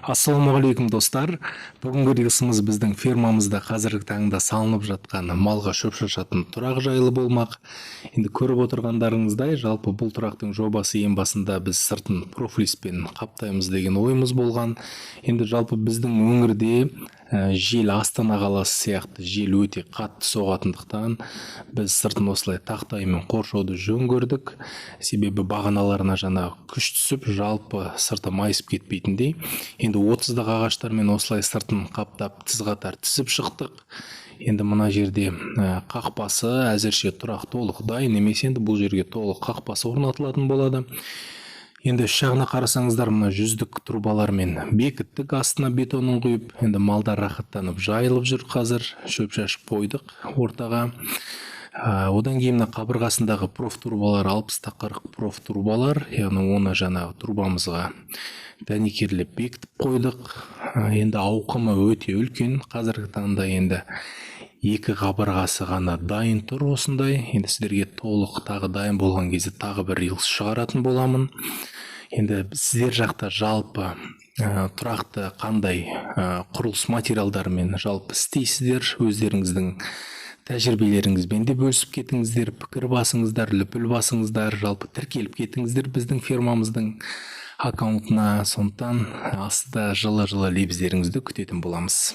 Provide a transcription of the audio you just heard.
Ассалаумағалейкум достар. Бүгінгі рейсіміз біздің фермамызда қазіргі таңда салынып жатқан малға шөп шашатын тұрақ жайлы болмақ. Енді көріп отырғандарыңыздай, жалпы бұл тұрақтың жобасы ең басында біз сыртын профлиспен қаптаймыз деген ойымыз болған. Енді жалпы біздің өңірде жел Астана қаласы сияқты жел өте қатты соғатындықтан біз сыртын осылай тақтаймен қоршауды жөн көрдік. Себебі бағаналарына жаңа күш түсіп, жалпы сырты майысып кетпейтіндей. Енді 30-дағы ағаштармен осылай сыртын қаптап тіз қатар тізіп шықтық. Енді мына жерде қақпасы әзірше тұрақ толық дайын емес, енді бұл жерге толық қақпасы орнатылатын болады. Енді үш жағына қарасаңыздар, мына жүздік трубалармен бекіттік, астына бетонын құйып, енді малдар рахаттанып жайылып жүр. Қазір шөп шашып қойдық ортаға. Одан кейін қабырғасындағы профтурбалар 60-та 40 профтурбалар, яғни оны жаңағы трубамызға дәнекерлеп бекітіп қойдық. Енді ауқымы өте үлкен. Қазіргі таңда енді екі қабырғасы ғана дайын тұр осындай. Енді сіздерге толық тағы дайын болған кезде тағы бір рилс шығаратын боламын. Енді сіздер жақта жалпы тұрақты қандай құрылыс материалдарымен жалпы істейсіздер, өздеріңіздің тәжірибелеріңізбен де бөлісіп кетіңіздер, пікір басыңыздар, лүпіл басыңыздар, жалпы тіркеліп кетіңіздер біздің фермамыздың аккаунтына. Сондықтан астыда жылы лебіздеріңізді күтетін боламыз.